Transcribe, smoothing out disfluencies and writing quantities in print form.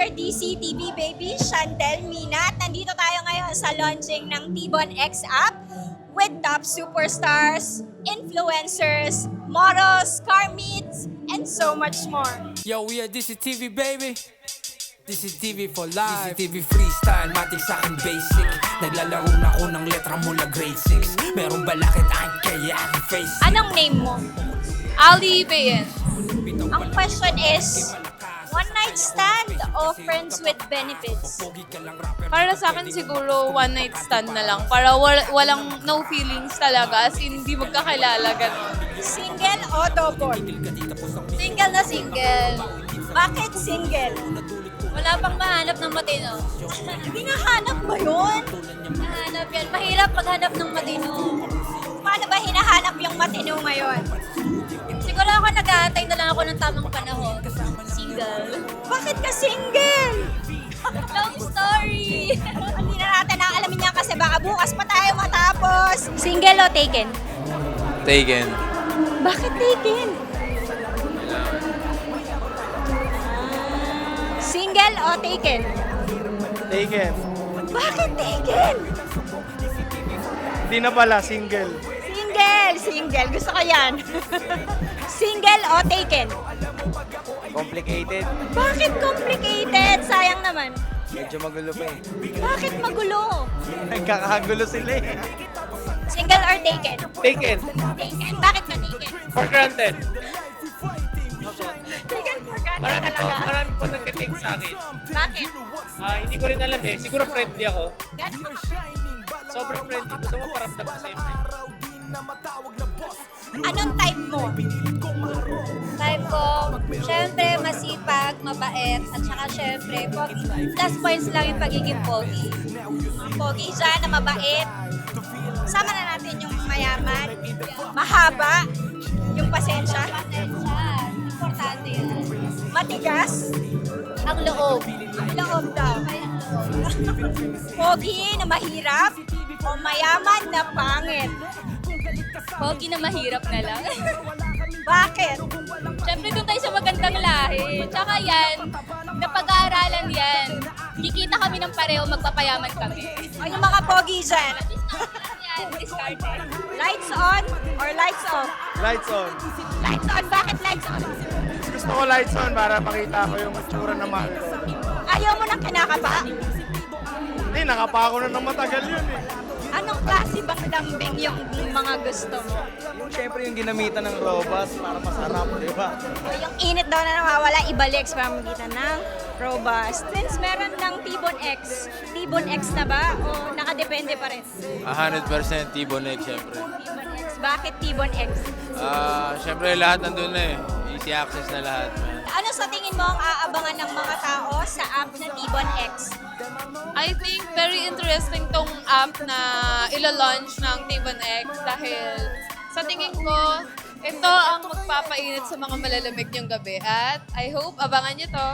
your DCTV baby, Shantel Mina. At nandito tayo ngayon sa launching ng Tibon X app with top superstars, influencers, models, car meets, and so much more. Yo, we are DCTV, baby. This is TV for life. DCTV freestyle, matik sa akin basic. Naglalaro na ako ng letra mula grade 6. Meron balakid ang kaya aking face. Anong name mo? Ali Bayan. Ang question is, one night stand o friends with benefits? Para sa akin siguro one night stand na lang. Para walang no feelings talaga. As in, hindi magkakilala ganun. Single o double? Single na single. Bakit single? Wala pang mahanap ng matino. Hinahanap mo yun? Mahanap yan. Mahirap maghanap ng matino. Paano ba hinahanap yung matino ngayon? Siguro ako nag-aantay na lang ako ng tamang panahon. Single. Bakit ka single? Long story. Hindi na natin aalamin yan kasi baka bukas pa tayo matapos. Single o taken? Taken. Bakit taken? Single o taken? Taken. Bakit taken? Hindi na pala, single. Single. Gusto ko yan. Single o taken? Complicated. Bakit complicated? Sayang naman. Medyo magulo pa eh. Bakit magulo? Nagkakagulo sila eh. Single or taken? Taken. Taken. Bakit ka taken? For granted. Taken for granted talaga. Marami po nagka-take sa akin. Bakit? Hindi ko rin alam eh. Siguro friendly ako. Gano'n? Sobrang friendly. Gusto mo paramdam ko sa'yo. Anong type mo? Type ko, syempre masipag, mabait, at saka syempre, pogi. Plus points lang yung pagiging pogi. Pogi dyan na mabait. Sama na natin yung mayaman. Mahaba. Yung pasensya. Pasensya, importante yan. Matigas. Ang loob. Loob daw. Pogi na mahirap. O mayaman na pangit. Pogi na mahirap na lang. Bakit? Syempre doon tayo sa magandang lahi. Tsaka yan, napag-aaralan yan. Kikita kami ng pareho, magpapayaman kami. O yung mga pogi dyan. Yan, discarded. Lights on or lights off? Lights on. Lights on. Bakit lights on? Gusto ko lights on para makita ko yung itsura ng mahal ko. Ayaw mo ng kinakapa? Hindi, nakapa ako na ng matagal yun eh. Anong klase bang lambing yung mga gusto mo? Yung syempre yung ginamitan ng robust para masarap, di ba? O yung init daw na nawawala, ibalik sa pamamagitan ng robust. Since meron ng Tibon X na ba? O nakadepende pa rin? 100% T-Bone egg, syempre. Tibon X. Bakit Tibon X? Syempre lahat nandun na eh. Easy access na lahat, man. Ano sa tingin mo ang aabangan ng mga tao sa app na Tibon X? I think very interesting tong app na ilo-launch ng Tibon X dahil sa tingin ko, ito ang magpapainit sa mga malalamig niyong gabi at I hope abangan niyo to.